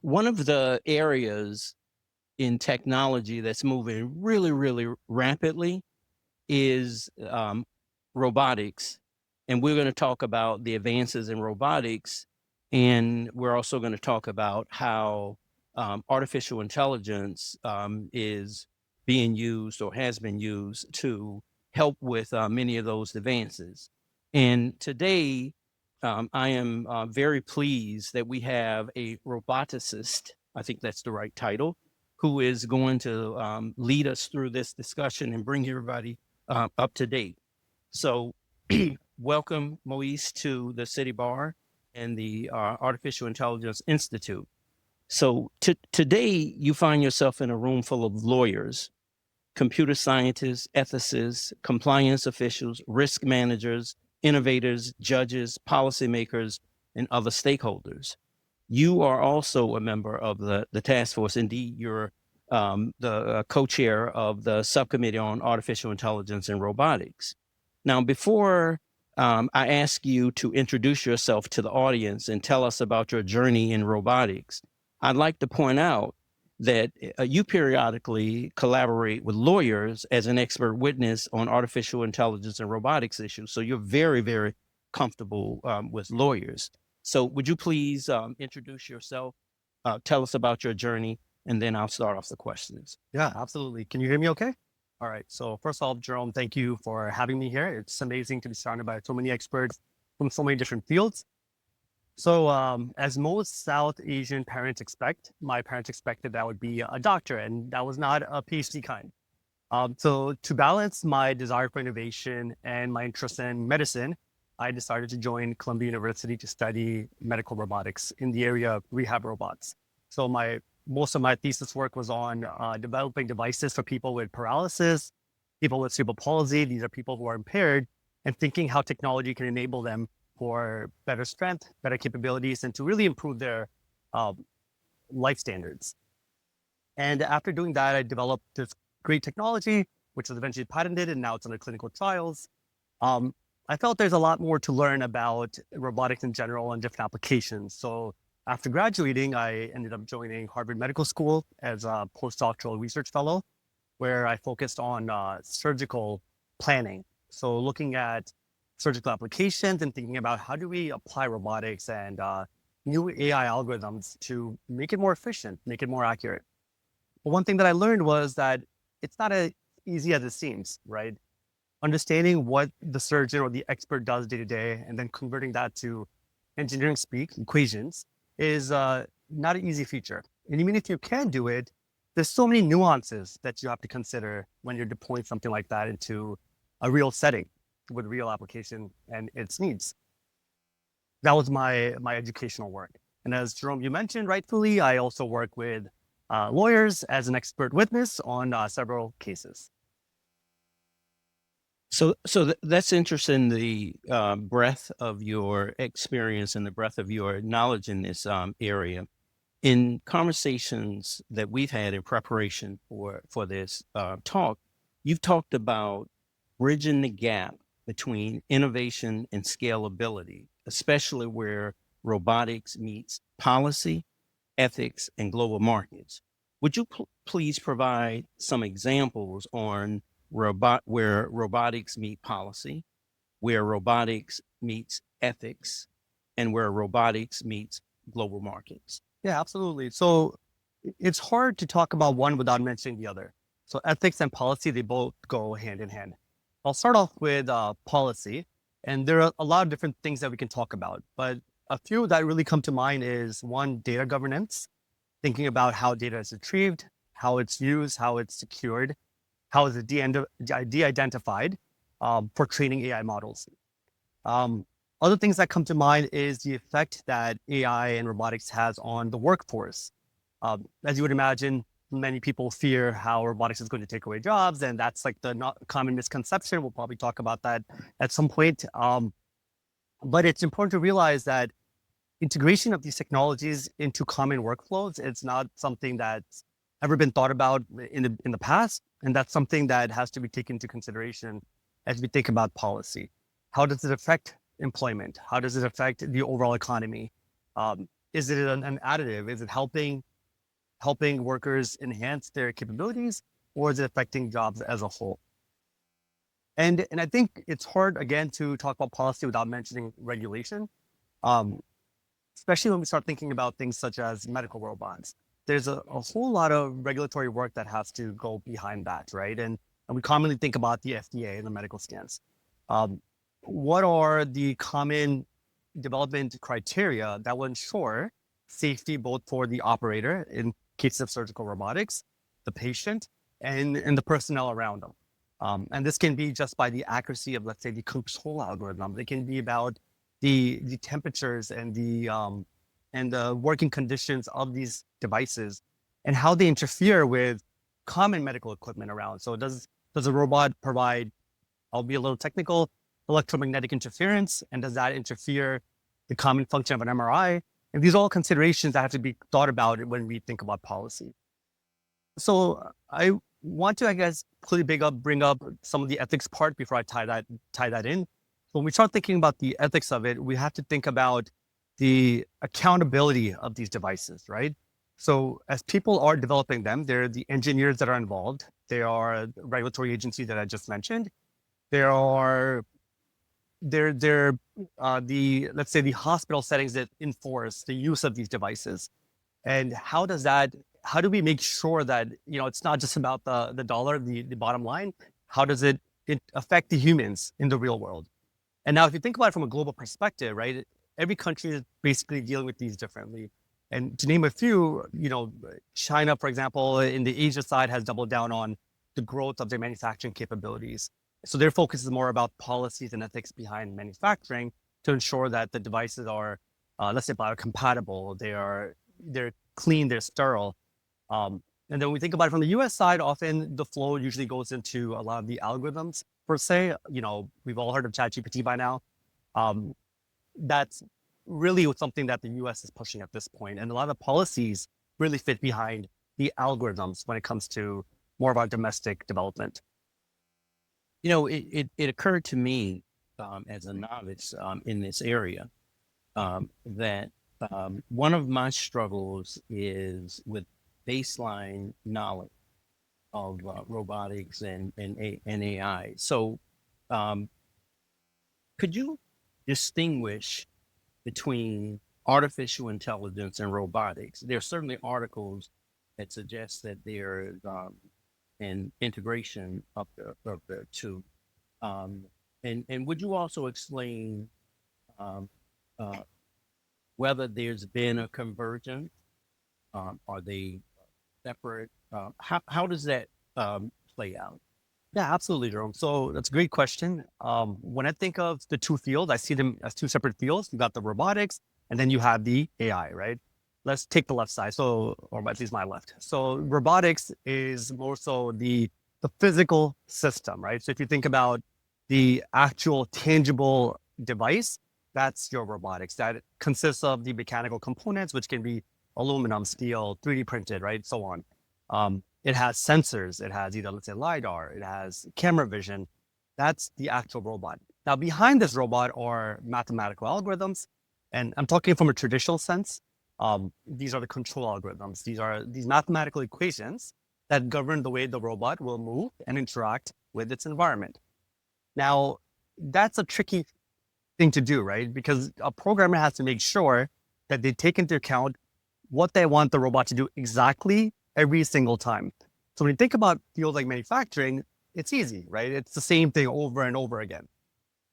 One of the areas in technology that's moving really, really rapidly is robotics. And we're going to talk about the advances in robotics. And we're also going to talk about how artificial intelligence is being used or has been used to help with many of those advances. And today, I am very pleased that we have a roboticist, I think that's the right title, who is going to lead us through this discussion and bring everybody up to date. So, welcome, Moiz, to the City Bar and the Artificial Intelligence Institute. So, today you find yourself in a room full of lawyers, computer scientists, ethicists, compliance officials, risk managers, innovators, judges, policymakers, and other stakeholders. You are also a member of the task force. Indeed, you're the co-chair of the subcommittee on artificial intelligence and robotics. Now, before I ask you to introduce yourself to the audience and tell us about your journey in robotics, I'd like to point out that you periodically collaborate with lawyers as an expert witness on artificial intelligence and robotics issues. So you're very, very comfortable with lawyers. So would you please introduce yourself, tell us about your journey, and then I'll start off the questions. Yeah, absolutely. Can you hear me okay? All right. So first off, Jerome, thank you for having me here. It's amazing to be surrounded by so many experts from so many different fields. So as most South Asian parents expect, my parents expected that I would be a doctor, and that was not a PhD kind. So to balance my desire for innovation and my interest in medicine, I decided to join Columbia University to study medical robotics in the area of rehab robots. So most of my thesis work was on developing devices for people with paralysis, people with cerebral palsy. These are people who are impaired, and thinking how technology can enable them for better strength, better capabilities, and to really improve their um, life standards. And after doing that, I developed this great technology, which was eventually patented, and now it's under clinical trials. Um, I felt there's a lot more to learn about robotics in general and different applications. So after graduating, I ended up joining Harvard Medical School as a postdoctoral research fellow, where I focused on surgical planning. So looking at surgical applications and thinking about how do we apply robotics and new AI algorithms to make it more efficient, make it more accurate. But one thing that I learned was that it's not as easy as it seems, right? Understanding what the surgeon or the expert does day to day and then converting that to engineering speak equations is not an easy feature. And even if you can do it, there's so many nuances that you have to consider when you're deploying something like that into a real setting with real application and its needs. That was my educational work. And as Jerome, you mentioned rightfully, I also work with lawyers as an expert witness on several cases. So that's interesting. The breadth of your experience and the breadth of your knowledge in this area. In conversations that we've had in preparation for this talk, you've talked about bridging the gap between innovation and scalability, especially where robotics meets policy, ethics, and global markets. Would you please provide some examples on where robotics meet policy, where robotics meets ethics, and where robotics meets global markets? Yeah, absolutely. So it's hard to talk about one without mentioning the other. So ethics and policy, they both go hand in hand. I'll start off with policy, and there are a lot of different things that we can talk about, but a few that really come to mind is one, data governance, thinking about how data is retrieved, how it's used, how it's secured, how is it de-identified for training AI models. Um, Other things that come to mind is the effect that AI and robotics has on the workforce. As you would imagine, many people fear how robotics is going to take away jobs, and that's like the not common misconception. We'll probably talk about that at some point. But it's important to realize that integration of these technologies into common workflows, it's not something that's ever been thought about in the past, and that's something that has to be taken into consideration as we think about policy. How does it affect employment? How does it affect the overall economy? Is it an additive? Is it helping workers enhance their capabilities, or is it affecting jobs as a whole? And I think it's hard again to talk about policy without mentioning regulation, um, especially when we start thinking about things such as medical robots. There's a whole lot of regulatory work that has to go behind that, right? And we commonly think about the FDA and the medical stance. Um, what are the common development criteria that will ensure safety both for the operator in cases of surgical robotics, the patient, and the personnel around them? And this can be just by the accuracy of, let's say, the control algorithm. It can be about the temperatures and the working conditions of these devices and how they interfere with common medical equipment around. So does a robot provide, I'll be a little technical, electromagnetic interference, and does that interfere the common function of an MRI? And these are all considerations that have to be thought about when we think about policy. So I want to, I guess, quickly bring up some of the ethics part before I tie that in. When we start thinking about the ethics of it, we have to think about the accountability of these devices, right? So as people are developing them, they're the engineers that are involved. There are regulatory agencies that I just mentioned. There are they're the, let's say, the hospital settings that enforce the use of these devices. And how do we make sure that, it's not just about the dollar, the bottom line? How does it affect the humans in the real world? And now if you think about it from a global perspective, right, every country is basically dealing with these differently. And to name a few, China, for example, in the Asia side has doubled down on the growth of their manufacturing capabilities. So their focus is more about policies and ethics behind manufacturing to ensure that the devices are, let's say, biocompatible. They're clean, they're sterile. And then we think about it from the US side, often the flow usually goes into a lot of the algorithms per se. We've all heard of ChatGPT by now. Um, that's really something that the US is pushing at this point. And a lot of policies really fit behind the algorithms when it comes to more of our domestic development. It occurred to me as a novice in this area that one of my struggles is with baseline knowledge of robotics and AI. So, um, could you distinguish between artificial intelligence and robotics? There are certainly articles that suggest that there's an integration of the two. Um, and would you also explain um, uh, whether there's been a convergence? Are they separate? How does that play out? Yeah, absolutely, Jerome. So that's a great question. When I think of the two fields, I see them as two separate fields. You got the robotics, and then you have the AI, right? Let's take the left side, or at least my left. So robotics is more so the physical system, right? So if you think about the actual tangible device, that's your robotics. That consists of the mechanical components, which can be aluminum, steel, 3D printed, right? So on. It has sensors. It has either, let's say, LiDAR. It has camera vision. That's the actual robot. Now, behind this robot are mathematical algorithms. And I'm talking from a traditional sense. These are the control algorithms. These are these mathematical equations that govern the way the robot will move and interact with its environment. Now, that's a tricky thing to do, right? Because a programmer has to make sure that they take into account what they want the robot to do exactly every single time. So when you think about fields like manufacturing, it's easy, right? It's the same thing over and over again.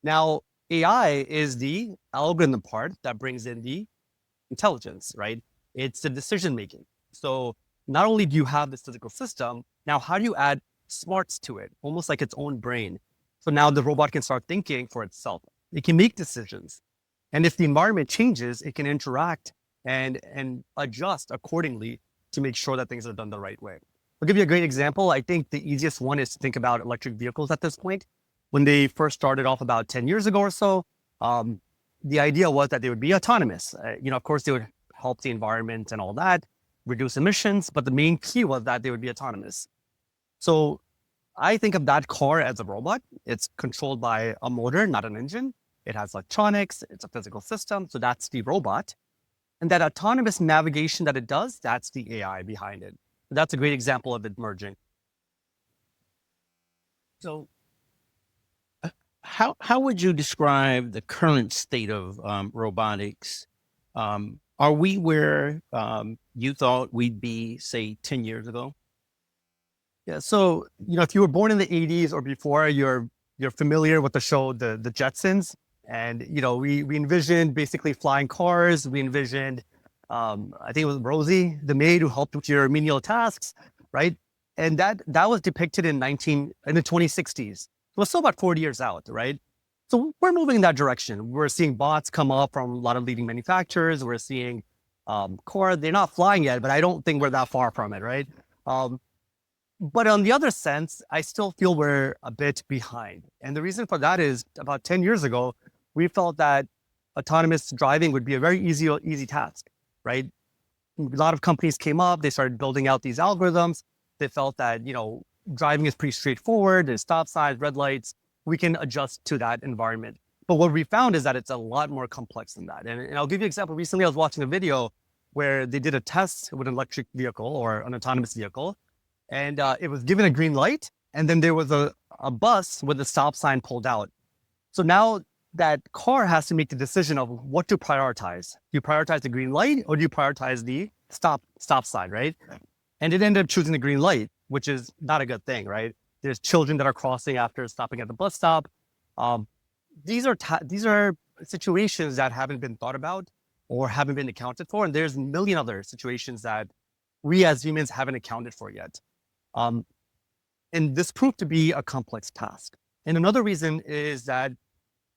Now, AI is the algorithm part that brings in the intelligence, right? It's the decision making. So not only do you have this physical system, now how do you add smarts to it, almost like its own brain? So now the robot can start thinking for itself. It can make decisions. And if the environment changes, it can interact and adjust accordingly to make sure that things are done the right way. I'll give you a great example. I think the easiest one is to think about electric vehicles at this point. When they first started off about 10 years ago or so, the idea was that they would be autonomous. Of course, they would help the environment and all that, reduce emissions, but the main key was that they would be autonomous. So I think of that car as a robot. It's controlled by a motor, not an engine. It has electronics. It's a physical system. So that's the robot. And that autonomous navigation that it does, that's the AI behind it. That's a great example of it merging. So, how would you describe the current state of robotics? Are we where you thought we'd be, say, 10 years ago? Yeah. So, if you were born in the 80s or before, you're familiar with the show, the Jetsons. And, we envisioned basically flying cars. We envisioned, I think it was Rosie, the maid who helped with your menial tasks, right? And that was depicted in the 2060s. It was still about 40 years out, right? So we're moving in that direction. We're seeing bots come up from a lot of leading manufacturers. We're seeing core. They're not flying yet, but I don't think we're that far from it, right? Um, but on the other sense, I still feel we're a bit behind. And the reason for that is about 10 years ago, we felt that autonomous driving would be a very easy task, right? A lot of companies came up, they started building out these algorithms. They felt that, driving is pretty straightforward. There's stop signs, red lights. We can adjust to that environment. But what we found is that it's a lot more complex than that. And I'll give you an example. Recently, I was watching a video where they did a test with an electric vehicle or an autonomous vehicle, and it was given a green light, and then there was a bus with a stop sign pulled out. So now that car has to make the decision of what to prioritize. Do you prioritize the green light or do you prioritize the stop sign, right? And it ended up choosing the green light, which is not a good thing, right? There's children that are crossing after stopping at the bus stop. Um, these are situations that haven't been thought about or haven't been accounted for, and there's a million other situations that we as humans haven't accounted for yet. Um, and this proved to be a complex task. And another reason is that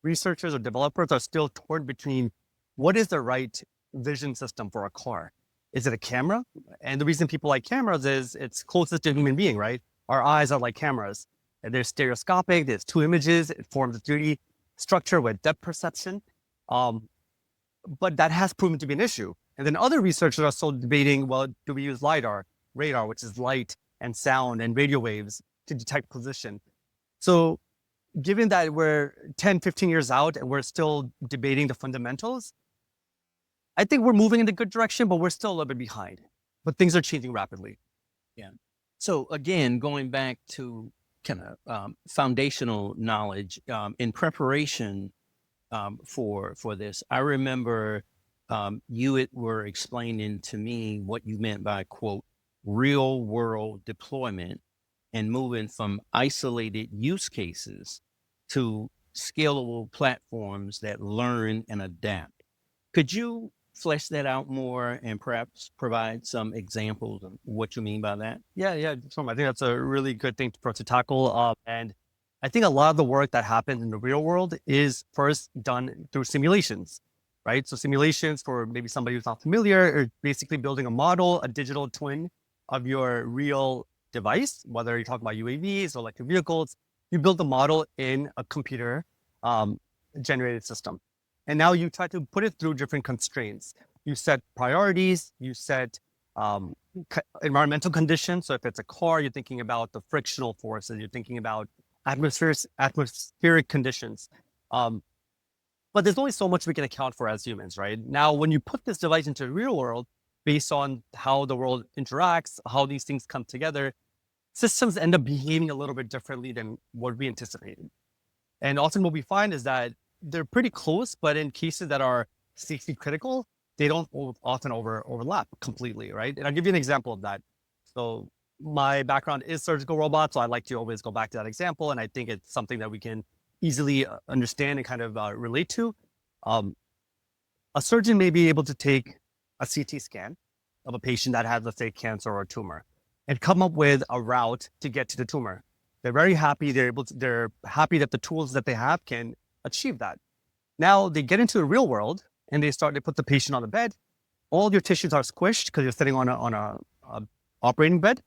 researchers or developers are still torn between what is the right vision system for a car. Is it a camera? And the reason people like cameras is it's closest to a human being, right? Our eyes are like cameras. And they're stereoscopic, there's two images, it forms a 3D structure with depth perception. Um, but that has proven to be an issue. And then other researchers are still debating, well, do we use LiDAR, radar, which is light and sound and radio waves to detect position? So given that we're 10, 15 years out and we're still debating the fundamentals, I think we're moving in the good direction, but we're still a little bit behind. But things are changing rapidly. Yeah. So again, going back to kind of foundational knowledge in preparation for this, I remember were explaining to me what you meant by quote real world deployment and moving from isolated use cases to scalable platforms that learn and adapt. Could you flesh that out more and perhaps provide some examples of what you mean by that? Yeah. So I think that's a really good thing for us to tackle. And I think a lot of the work that happens in the real world is first done through simulations, right? So simulations, for maybe somebody who's not familiar, are basically building a model, a digital twin of your real device, whether you're talking about UAVs or electric vehicles. You build the model in a computer generated system. And now you try to put it through different constraints. You set priorities, you set environmental conditions. So if it's a car, you're thinking about the frictional forces, you're thinking about atmospheric conditions. But there's only so much we can account for as humans, right? Now, when you put this device into the real world, based on how the world interacts, how these things come together, systems end up behaving a little bit differently than what we anticipated. And often what we find is that they're pretty close, but in cases that are safety critical, they don't often overlap completely, right? And I'll give you an example of that. So my background is surgical robots, so I like to always go back to that example, and I think it's something that we can easily understand and kind of relate to. Um, a surgeon may be able to take a CT scan of a patient that has, let's say, cancer or a tumor, and come up with a route to get to the tumor. They're very happy. They're happy that the tools that they have can achieve that. Now they get into the real world and they put the patient on the bed. All your tissues are squished because you're sitting on a operating bed,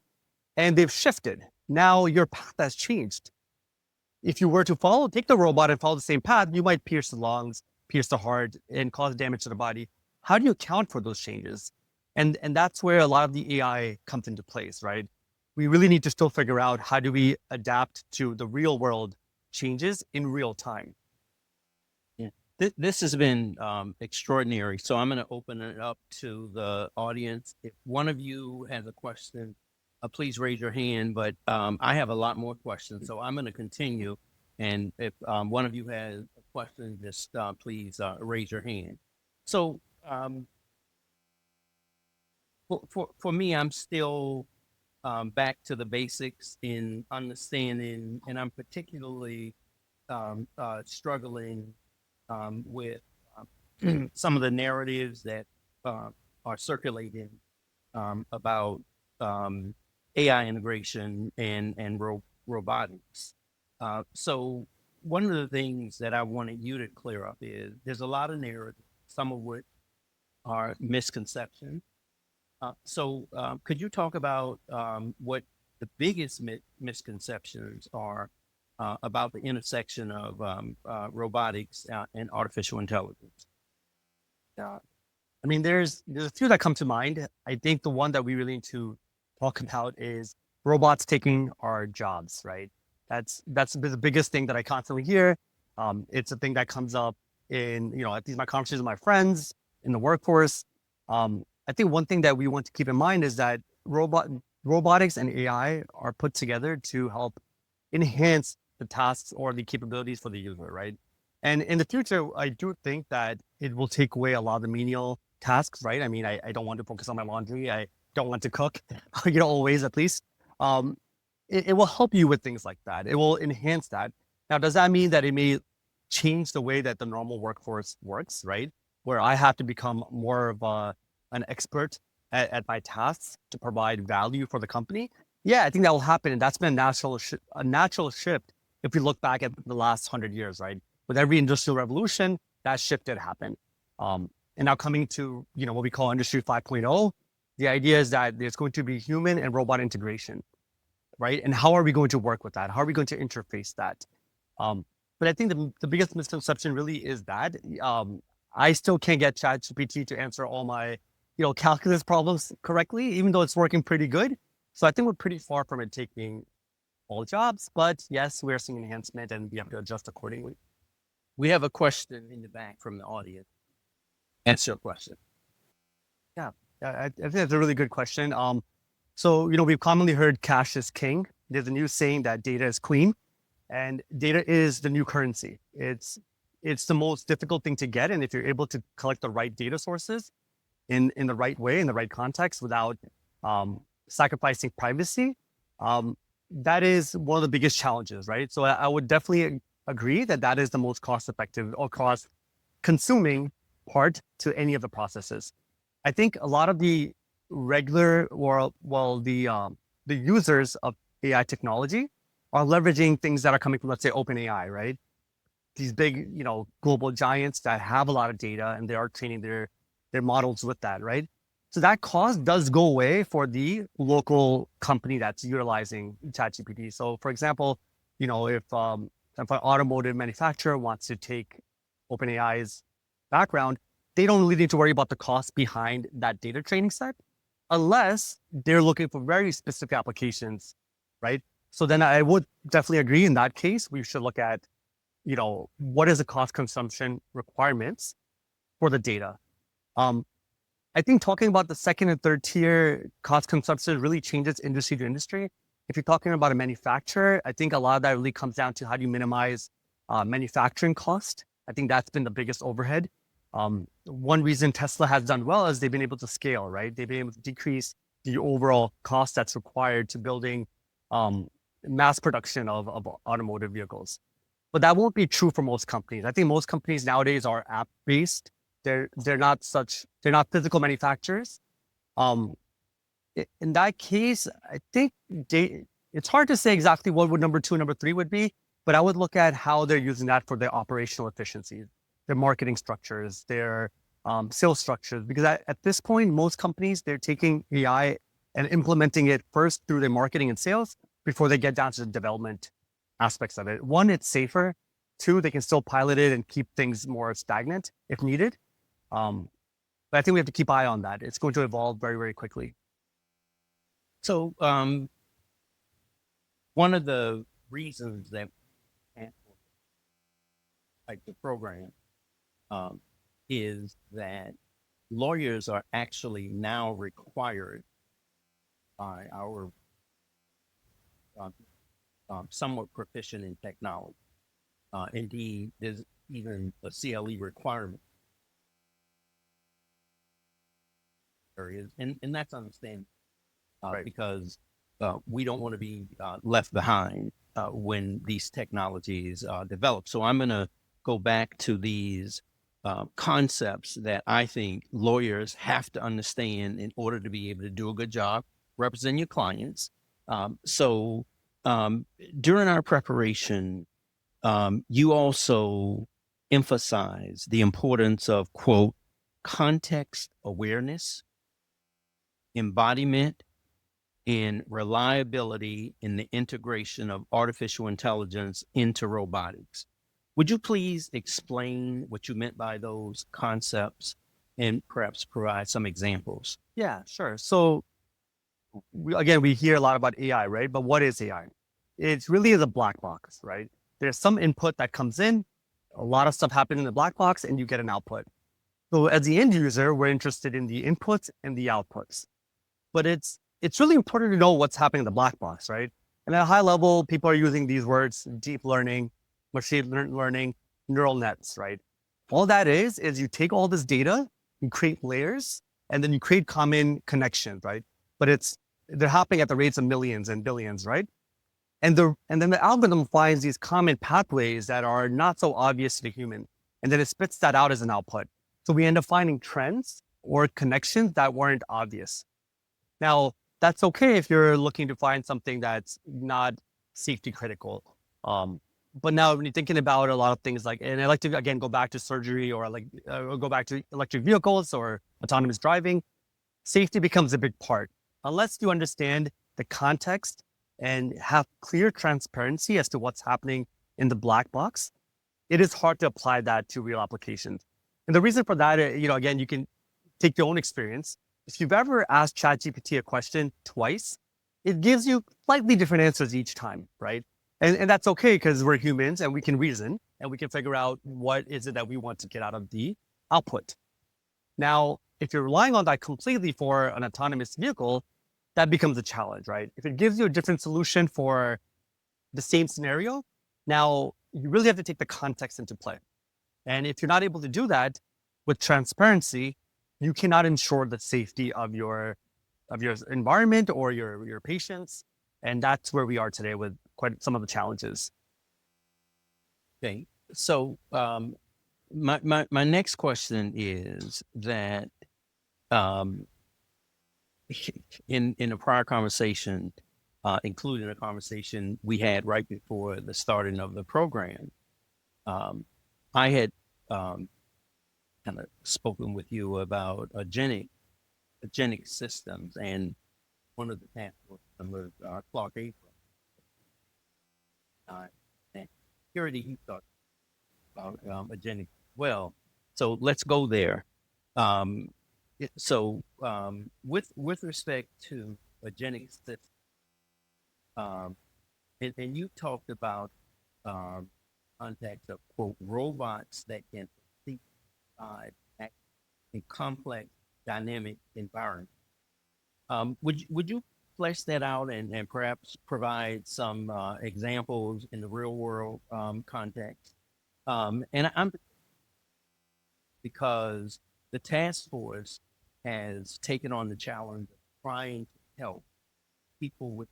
and they've shifted. Now your path has changed. If you were to take the robot and follow the same path, you might pierce the lungs, pierce the heart, and cause damage to the body. How do you account for those changes? And that's where a lot of the AI comes into place, right? We really need to still figure out how do we adapt to the real world changes in real time. Yeah. This has been extraordinary. So I'm going to open it up to the audience. If one of you has a question, please raise your hand. But I have a lot more questions, so I'm going to continue. And if one of you has a question, just please raise your hand. So for me, I'm still back to the basics in understanding, and I'm particularly struggling with some of the narratives that uh, are circulating about AI integration and robotics. So one of the things that I wanted you to clear up is there's a lot of narratives, some of which are misconceptions. Could you talk about what the biggest misconceptions are about the intersection of robotics and artificial intelligence? Yeah. I mean, there's a few that come to mind. I think the one that we really need to talk about is robots taking our jobs, right? That's the biggest thing that I constantly hear. It's a thing that comes up in, at least my conversations with my friends in the workforce. I think one thing that we want to keep in mind is that robotics and AI are put together to help enhance the tasks or the capabilities for the user, right? And in the future, I do think that it will take away a lot of the menial tasks, right? I mean, I don't want to focus on my laundry. I don't want to cook, always at least. Um, it will help you with things like that. It will enhance that. Now, does that mean that it may change the way that the normal workforce works, right? Where I have to become more of an expert at my tasks to provide value for the company? Yeah, I think that will happen. And that's been a natural shift if we look back at the last 100 years, right? With every industrial revolution, that shift did happen. And now coming to what we call Industry 5.0, the idea is that there's going to be human and robot integration, right? And how are we going to work with that? How are we going to interface that? But I think the biggest misconception really is that I still can't get ChatGPT to answer all my calculus problems correctly, even though it's working pretty good. So I think we're pretty far from it taking all jobs. But yes, we're seeing enhancement, and we have to adjust accordingly. We have a question in the back from the audience. Answer your question. Yeah, I think that's a really good question. So we've commonly heard cash is king. There's a new saying that data is queen, and data is the new currency. It's the most difficult thing to get, and if you're able to collect the right data sources in the right way, in the right context, without sacrificing privacy, that is one of the biggest challenges, right? So I would definitely agree that that is the most cost-effective or cost-consuming part to any of the processes. I think a lot of the regular or the users of AI technology are leveraging things that are coming from, let's say, OpenAI, right? These big, global giants that have a lot of data and they are training their models with that, right? So that cost does go away for the local company that's utilizing ChatGPT. So, for example, if an automotive manufacturer wants to take OpenAI's background, they don't really need to worry about the cost behind that data training set, unless they're looking for very specific applications, right? So then I would definitely agree in that case, we should look at, what is the cost consumption requirements for the data. I think talking about the second and third tier cost consumption really changes industry to industry. If you're talking about a manufacturer, I think a lot of that really comes down to how do you minimize manufacturing cost. I think that's been the biggest overhead. One reason Tesla has done well is they've been able to scale, right? They've been able to decrease the overall cost that's required to building mass production of automotive vehicles. But that won't be true for most companies. I think most companies nowadays are app based. They're not physical manufacturers. Um, in that case, I think it's hard to say exactly what would number two, number three would be, but I would look at how they're using that for their operational efficiencies, their marketing structures, their sales structures. Because at this point, most companies, they're taking AI and implementing it first through their marketing and sales before they get down to the development aspects of it. One, it's safer. Two, they can still pilot it and keep things more stagnant if needed. But I think we have to keep eye on that. It's going to evolve very, very quickly. So one of the reasons that like the program um, is that lawyers are actually now required by our um, somewhat proficient in technology. Indeed, there's even a CLE requirement areas, and that's understandable Right. because we don't want to be left behind when these technologies develop. So I'm going to go back to these concepts that I think lawyers have to understand in order to be able to do a good job representing your clients. So um, during our preparation, you also emphasize the importance of, quote, context awareness, embodiment, and reliability in the integration of artificial intelligence into robotics. Would you please explain what you meant by those concepts and perhaps provide some examples? Yeah, sure. So again, we hear a lot about AI, right? But what is AI? It really is a black box, right? There's some input that comes in, a lot of stuff happens in the black box, and you get an output. So as the end user, we're interested in the inputs and the outputs. But it's really important to know what's happening in the black box, right? And at a high level, people are using these words: deep learning, machine learning, neural nets, right? All that is you take all this data, you create layers, and then you create common connections, right? But they're happening at the rates of millions and billions, right? And then the algorithm finds these common pathways that are not so obvious to the human, and then it spits that out as an output. So we end up finding trends or connections that weren't obvious. Now, that's okay if you're looking to find something that's not safety critical. Um, but now when you're thinking about a lot of things like, and I like to again go back to surgery or like or go back to electric vehicles or autonomous driving, safety becomes a big part. Unless you understand the context and have clear transparency as to what's happening in the black box, it is hard to apply that to real applications. And the reason for that, again, you can take your own experience. If you've ever asked ChatGPT a question twice, it gives you slightly different answers each time, right? And that's okay because we're humans and we can reason and we can figure out what is it that we want to get out of the output. Now, if you're relying on that completely for an autonomous vehicle, that becomes a challenge, right? If it gives you a different solution for the same scenario, now you really have to take the context into play. And if you're not able to do that with transparency, you cannot ensure the safety of your environment or your patients. And that's where we are today with quite some of the challenges. Okay. So my next question is that um, in a prior conversation, including a conversation we had right before the starting of the program, I had kind of spoken with you about agentic systems, and one of the task was Clark April. And security, he thought about agentic. Well, so let's go there. Um, with respect to agentic systems, and you talked about context of, quote, robots that can see act in complex dynamic environment. Would you flesh that out and perhaps provide some examples in the real world context? And I'm because the task force has taken on the challenge of trying to help people with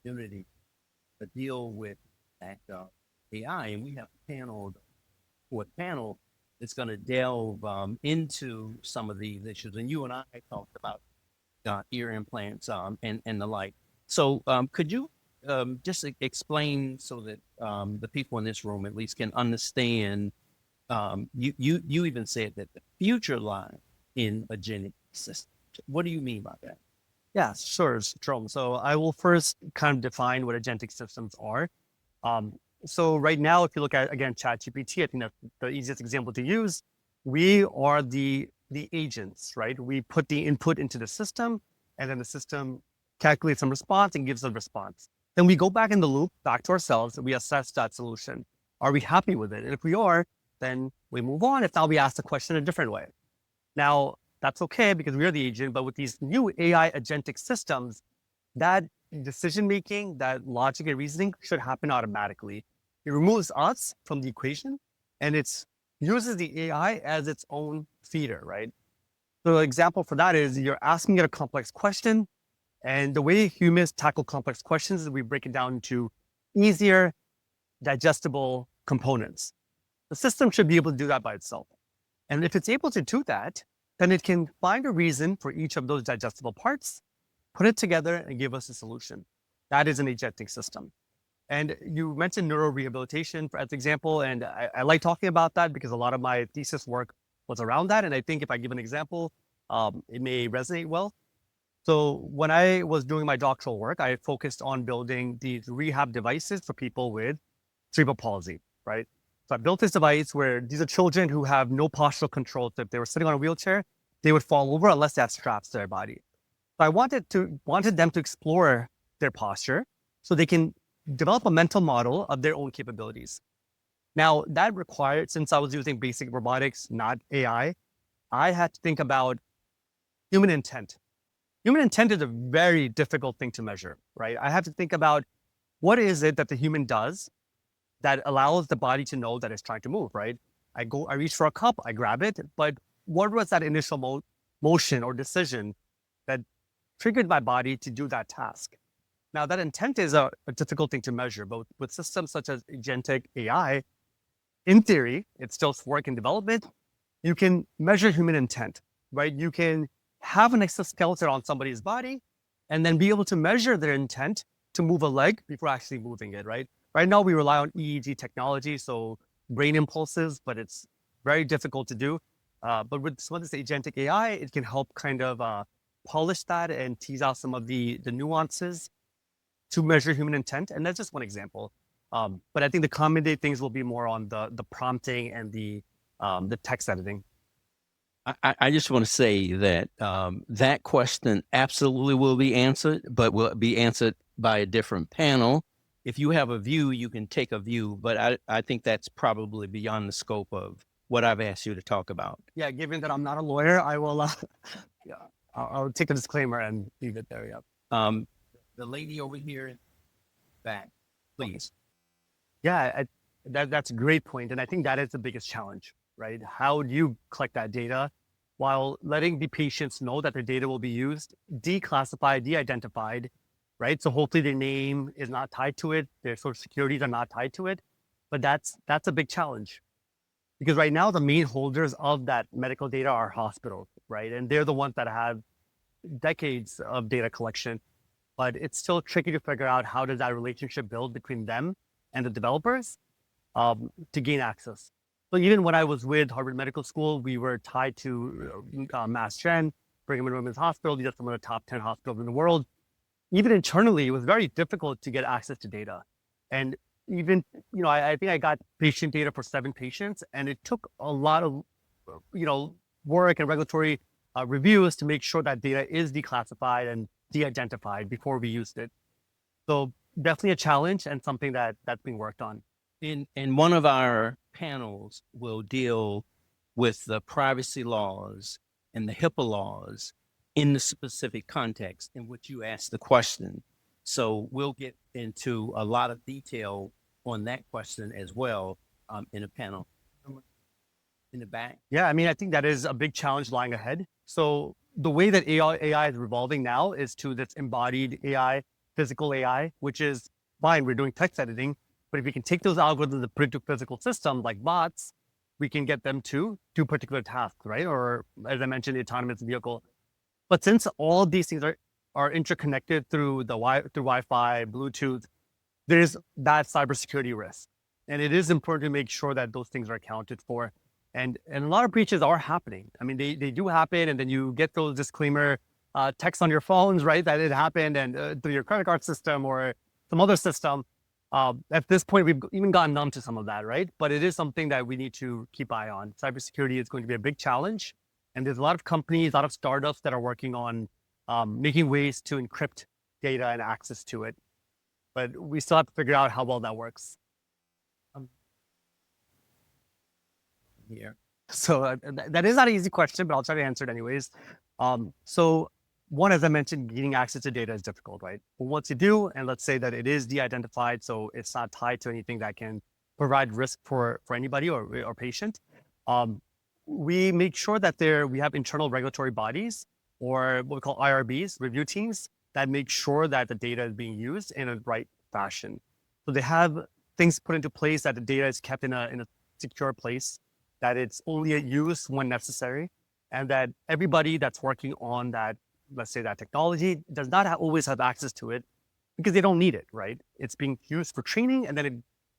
community to deal with that AI, and we have a panel that's going to delve into some of these issues. And you and I talked about ear implants and the like. So could you just explain so that the people in this room at least can understand? You even said that the future lies in agentic systems. What do you mean by that? Yeah, sure, Jerome. So I will first kind of define what agentic systems are. Um, so right now, if you look at, again, ChatGPT, I think that's the easiest example to use. We are the agents, right? We put the input into the system, and then the system calculates some response and gives a response. Then we go back in the loop, back to ourselves, and we assess that solution. Are we happy with it? And if we are, then we move on if now we ask the question a different way. Now, that's okay because we're the agent, but with these new AI agentic systems, that decision making, that logic and reasoning should happen automatically. It removes us from the equation and it uses the AI as its own feeder, right? So, an example for that is you're asking it a complex question, and the way humans tackle complex questions is we break it down into easier, digestible components. The system should be able to do that by itself. And if it's able to do that, then it can find a reason for each of those digestible parts, put it together, and give us a solution. That is an agentic system. And you mentioned neurorehabilitation as an example, and I like talking about that because a lot of my thesis work was around that. And I think if I give an example, it may resonate well. So when I was doing my doctoral work, I focused on building these rehab devices for people with cerebral palsy, right? So I built this device where these are children who have no postural control. So if they were sitting on a wheelchair, they would fall over unless they had straps to their body. So I wanted them to explore their posture so they can develop a mental model of their own capabilities. Now that required, since I was using basic robotics, not AI, I had to think about human intent. Human intent is a very difficult thing to measure, right? I have to think about what is it that the human does that allows the body to know that it's trying to move, right? I reach for a cup, I grab it, but what was that initial motion or decision that triggered my body to do that task? Now, that intent is a difficult thing to measure, but with systems such as agentic AI, in theory, it's still work in development. You can measure human intent, right? You can have an exoskeleton on somebody's body and then be able to measure their intent to move a leg before actually moving it, right? Right now, we rely on EEG technology, so brain impulses, but it's very difficult to do. But with some of this agentic AI, it can help kind of polish that and tease out some of the nuances to measure human intent. And that's just one example. But I think the common day things will be more on the prompting and the text editing. I just want to say that that question absolutely will be answered, but will be answered by a different panel. If you have a view, you can take a view, but I think that's probably beyond the scope of what I've asked you to talk about. Yeah, given that I'm not a lawyer, I will. Yeah, I'll take a disclaimer and leave it there. Yeah. The lady over here back, please. Yeah, that's a great point, and I think that is the biggest challenge, right? How do you collect that data while letting the patients know that their data will be used, declassified, de-identified, right? So hopefully their name is not tied to it, their social securities are not tied to it, but that's a big challenge because right now the main holders of that medical data are hospitals, right? And they're the ones that have decades of data collection, but it's still tricky to figure out how does that relationship build between them and the developers to gain access. So even when I was with Harvard Medical School, we were tied to Mass Gen, Brigham and Women's Hospital. These are some of the top 10 hospitals in the world. Even internally, it was very difficult to get access to data. And even, I think I got patient data for 7 patients, and it took a lot of, work and regulatory reviews to make sure that data is declassified and de-identified before we used it. So definitely a challenge and something that's being worked on. And one of our panels will deal with the privacy laws and the HIPAA laws in the specific context in which you asked the question. So we'll get into a lot of detail on that question as well in a panel. In the back. Yeah, I mean, I think that is a big challenge lying ahead. So the way that AI is revolving now is to this embodied AI, physical AI, which is fine. We're doing text editing, but if we can take those algorithms and put it to physical systems like bots, we can get them to do particular tasks, right? Or as I mentioned, the autonomous vehicle. But since all these things are interconnected through through Wi-Fi, Bluetooth, there is that cybersecurity risk, and it is important to make sure that those things are accounted for. And a lot of breaches are happening. I mean, they do happen, and then you get those disclaimer texts on your phones, right? That it happened, and through your credit card system or some other system. At this point, we've even gotten numb to some of that, right? But it is something that we need to keep eye on. Cybersecurity is going to be a big challenge, and there's a lot of companies, a lot of startups that are working on making ways to encrypt data and access to it. But we still have to figure out how well that works. here? So that is not an easy question, but I'll try to answer it anyways. So one, as I mentioned, getting access to data is difficult, right? But once you do, and let's say that it is de-identified, so it's not tied to anything that can provide risk for anybody or patient, um, we make sure that we have internal regulatory bodies or what we call IRBs, review teams, that make sure that the data is being used in a right fashion. So they have things put into place that the data is kept in a secure place, that it's only used when necessary, and that everybody that's working on that, let's say that technology, does not always have access to it because they don't need it, right? It's being used for training, and then it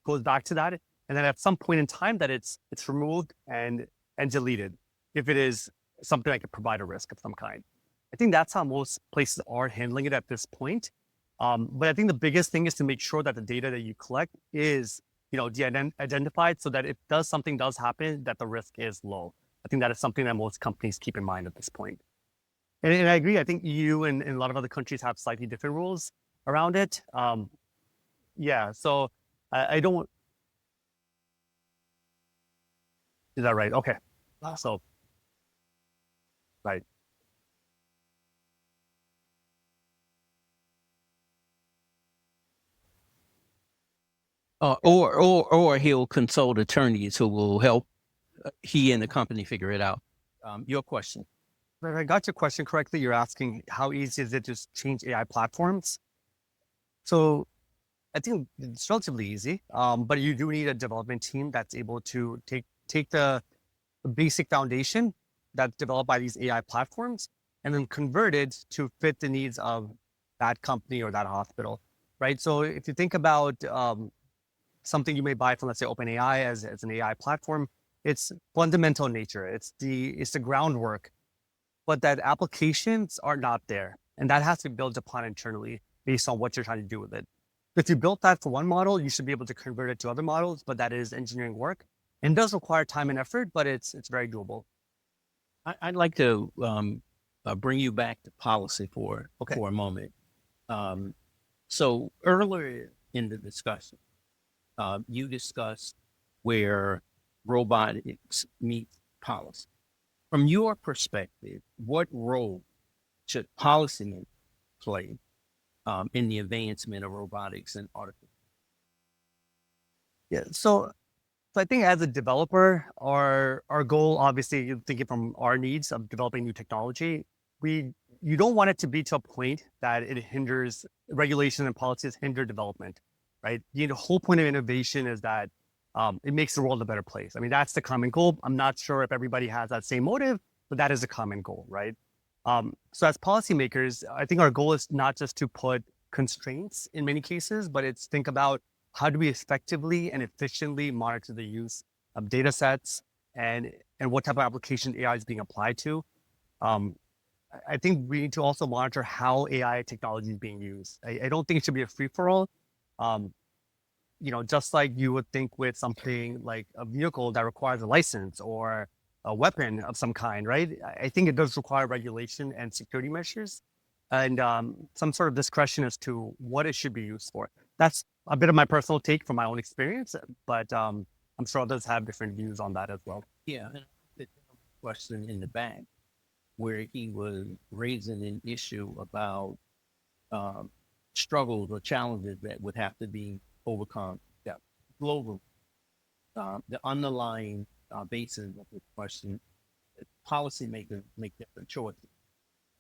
goes back to that, and then at some point in time that it's removed and deleted if it is something that could provide a risk of some kind. I think that's how most places are handling it at this point. But I think the biggest thing is to make sure that the data that you collect is, de-identified, so that if something does happen, that the risk is low. I think that is something that most companies keep in mind at this point. And I agree. I think EU and a lot of other countries have slightly different rules around it. Yeah. So I don't. Is that right? Okay. So right. Yeah. Or he'll consult attorneys who will help he and the company figure it out. Your question. If I got your question correctly, you're asking how easy is it to change AI platforms? So I think it's relatively easy, but you do need a development team that's able to take the basic foundation that's developed by these AI platforms and then convert it to fit the needs of that company or that hospital, right? So if you think about something you may buy from, let's say, OpenAI as an AI platform, it's fundamental in nature. It's the groundwork, but that applications are not there. And that has to be built upon internally based on what you're trying to do with it. If you built that for one model, you should be able to convert it to other models, but that is engineering work and does require time and effort, but it's very doable. I'd like to bring you back to policy Okay. for a moment. So earlier in the discussion, you discussed where robotics meets policy. From your perspective, what role should policymakers play in the advancement of robotics and artificial? Yeah. So I think as a developer, our goal, obviously, you thinking from our needs of developing new technology, you don't want it to be to a point that it hinders regulation and policies hinder development, right? The whole point of innovation is that it makes the world a better place. I mean, that's the common goal. I'm not sure if everybody has that same motive, but that is a common goal, right? So as policymakers, I think our goal is not just to put constraints in many cases, but it's think about how do we effectively and efficiently monitor the use of data sets and what type of application AI is being applied to. Um, I think we need to also monitor how AI technology is being used. I don't think it should be a free for all. Um, just like you would think with something like a vehicle that requires a license or a weapon of some kind, right? I think it does require regulation and security measures and some sort of discretion as to what it should be used for. That's a bit of my personal take from my own experience, but I'm sure others have different views on that as well. Yeah, and the question in the back where he was raising an issue about um, struggles or challenges that would have to be overcome. Yeah, global. The underlying basis of this question, policymakers make different choices.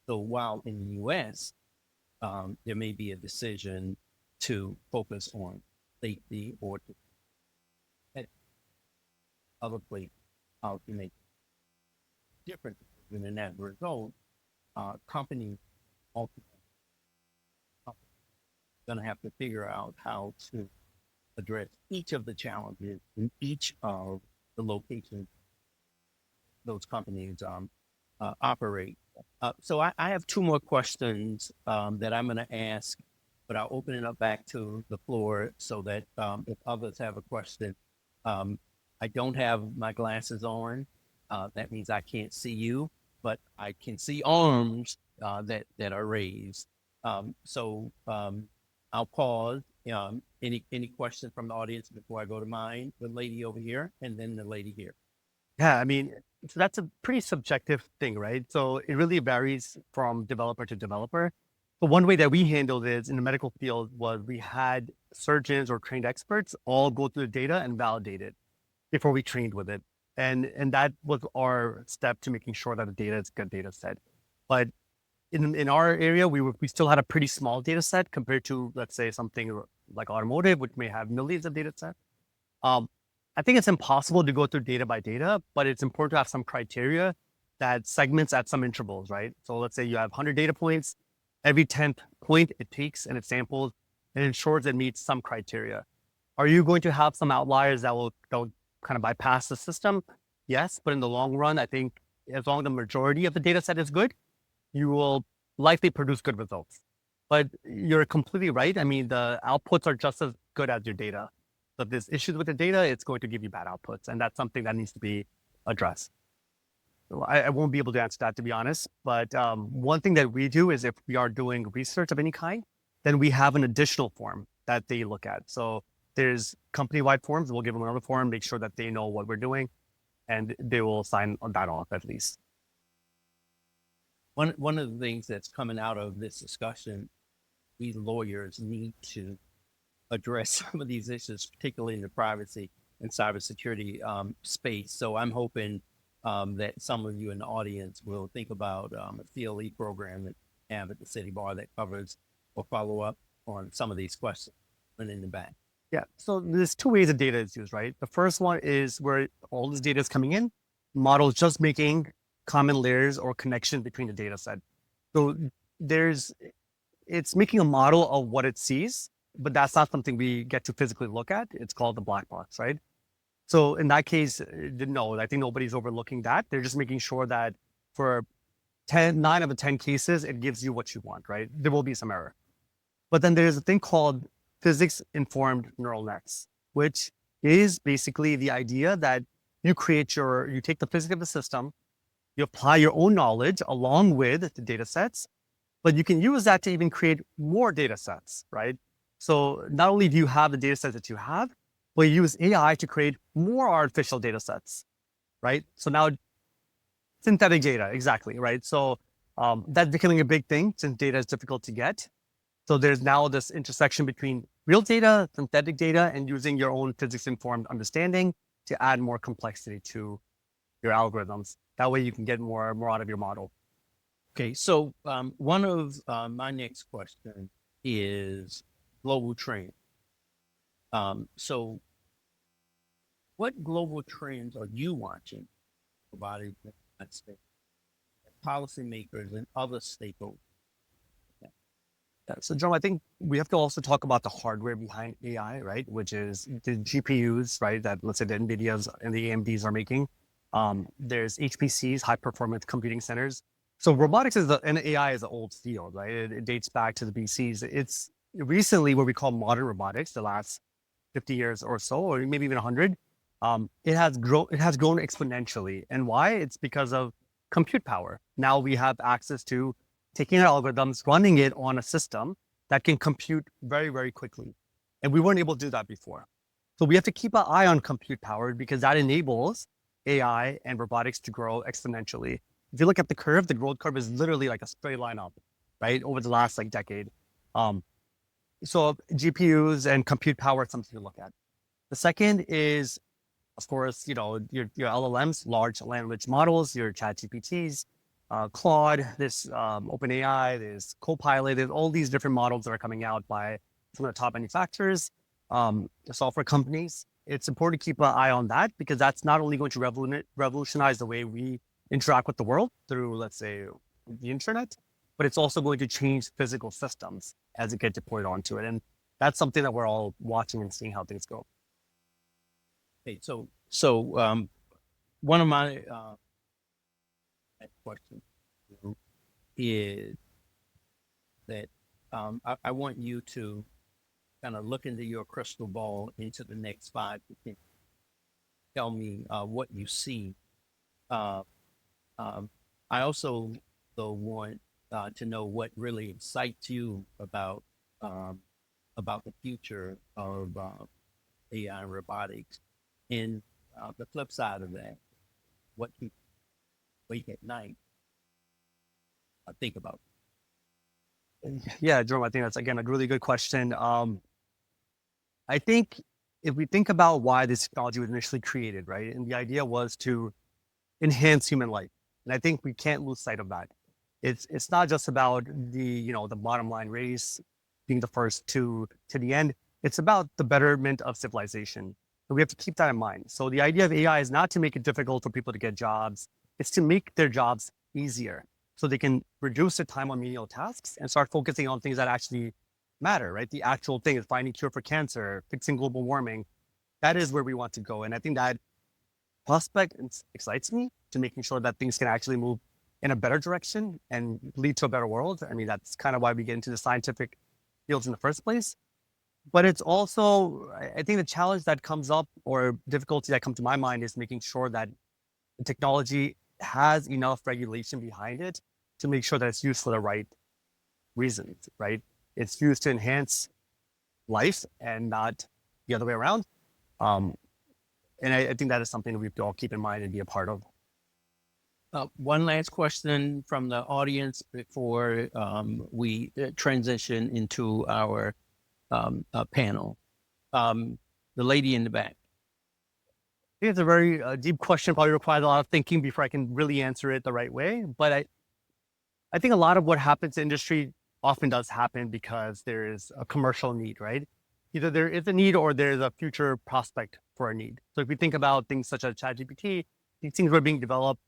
So while in the U.S. There may be a decision to focus on safety or to at other places how to make different decisions, and as a result, companies ultimately going to have to figure out how to address each of the challenges in each of the locations those companies operate. So I have two more questions that I'm going to ask, but I'll open it up back to the floor so that if others have a question, I don't have my glasses on. That means I can't see you, but I can see arms that are raised. So I'll pause. Any question from the audience before I go to mine? The lady over here, and then the lady here. Yeah, I mean, so that's a pretty subjective thing, right? So it really varies from developer to developer. But one way that we handled it in the medical field was we had surgeons or trained experts all go through the data and validate it before we trained with it. And that was our step to making sure that the data is a good data set. But in our area, we still had a pretty small data set compared to, let's say, something like automotive, which may have millions of data sets. Um, I think it's impossible to go through data by data, but it's important to have some criteria that segments at some intervals, right? So let's say you have 100 data points. Every 10th point it takes and it samples and ensures it meets some criteria. Are you going to have some outliers that will kind of bypass the system? Yes, but in the long run, I think as long as the majority of the data set is good, you will likely produce good results. But you're completely right. I mean, the outputs are just as good as your data. So if there's issues with the data, it's going to give you bad outputs. And that's something that needs to be addressed. So I won't be able to answer that, to be honest. But one thing that we do is if we are doing research of any kind, then we have an additional form that they look at. So there's company-wide forms. We'll give them another form, make sure that they know what we're doing, and they will sign that off at least. One of the things that's coming out of this discussion, we lawyers need to address some of these issues, particularly in the privacy and cybersecurity space. So I'm hoping that some of you in the audience will think about a CLE program that we have at the City Bar that covers or follow up on some of these questions and in the back. Yeah. So there's two ways that data is used, right? The first one is where all this data is coming in, models just making common layers or connection between the data set. So there's it's making a model of what it sees, but that's not something we get to physically look at. It's called the black box, right? So in that case, no, I think nobody's overlooking that. They're just making sure that for 9 of the 10 cases, it gives you what you want, right? There will be some error. But then there's a thing called physics informed neural nets, which is basically the idea that you take the physics of the system, you apply your own knowledge along with the data sets, but you can use that to even create more data sets, right? So not only do you have the data sets that you have, but you use AI to create more artificial data sets, right? So now synthetic data, exactly, right? So that's becoming a big thing since data is difficult to get. So there's now this intersection between real data, synthetic data, and using your own physics-informed understanding to add more complexity to your algorithms. That way you can get more out of your model. Okay, so one of my next question is global trend. So what global trends are you watching about it in the United States, policymakers and other stakeholders? Yeah, so, Joe, I think we have to also talk about the hardware behind AI, right? Which is the GPUs, right? That let's say the NVIDIAs and the AMDs are making. There's HPCs, high performance computing centers. So robotics and AI is an old field, right? It dates back to the BCs. It's recently what we call modern robotics, the last 50 years or so, or maybe even 100. It has grown exponentially. And why? It's because of compute power. Now we have access to taking our algorithms, running it on a system that can compute very, very quickly. And we weren't able to do that before. So we have to keep an eye on compute power because that enables AI and robotics to grow exponentially. If you look at the curve, the growth curve is literally like a straight line up, right? Over the last like decade. Um, so GPUs and compute power is something to look at. The second is, of course, your LLMs, large language models, your chat GPTs, Claude, this OpenAI, there's Copilot, there's all these different models that are coming out by some of the top manufacturers, the software companies. It's important to keep an eye on that because that's not only going to revolutionize the way we interact with the world through, let's say, the internet, but it's also going to change physical systems as it gets deployed onto it. And that's something that we're all watching and seeing how things go. Okay, so one of my questions is that I want you to kind of look into your crystal ball into the next 5 to 10. Tell me what you see. Uh, I also though want to know what really excites you about the future of AI and robotics. And the flip side of that, what people wake at night think about. Yeah, Jerome, I think that's again a really good question. I think if we think about why this technology was initially created, right, and the idea was to enhance human life, and I think we can't lose sight of that. It's not just about the bottom line race being the first to the end. It's about the betterment of civilization. And we have to keep that in mind. So the idea of AI is not to make it difficult for people to get jobs. It's to make their jobs easier so they can reduce the time on menial tasks and start focusing on things that actually matter, right? The actual thing is finding cure for cancer, fixing global warming. That is where we want to go. And I think that prospect excites me to making sure that things can actually move in a better direction and lead to a better world. I mean, that's kind of why we get into the scientific fields in the first place. But it's also, I think the challenge that comes up or difficulty that comes to my mind is making sure that the technology has enough regulation behind it to make sure that it's used for the right reasons, right? It's used to enhance life and not the other way around. Um, and I think that is something that we have to all keep in mind and be a part of. One last question from the audience before we transition into our panel. The lady in the back. I think it's a very deep question, probably requires a lot of thinking before I can really answer it the right way. But I think a lot of what happens in industry often does happen because there is a commercial need, right? Either there is a need or there's a future prospect for a need. So if we think about things such as ChatGPT, these things were being developed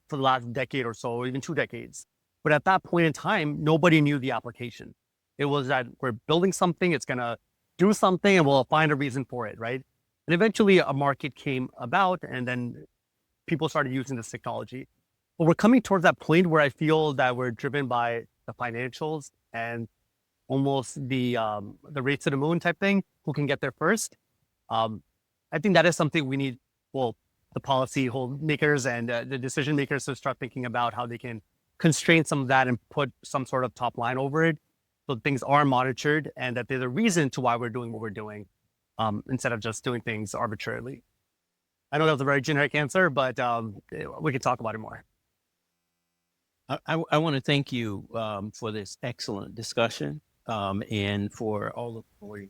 for the last decade or so, or even 2 decades. But at that point in time, nobody knew the application. It was that we're building something, it's going to do something, and we'll find a reason for it, right? And eventually a market came about, and then people started using this technology. But we're coming towards that point where I feel that we're driven by the financials and almost the race to the moon type thing, who can get there first. I think that is something we need, well, the policy makers and the decision makers to start thinking about how they can constrain some of that and put some sort of top line over it so things are monitored and that there's a reason to why we're doing what we're doing instead of just doing things arbitrarily. I know that was a very generic answer, but we could talk about it more. I want to thank you for this excellent discussion and for all of you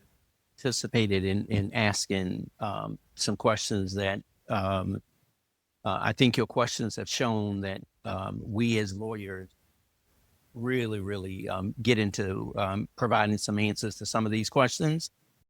participated in asking some questions that I think your questions have shown that we as lawyers really get into providing some answers to some of these questions.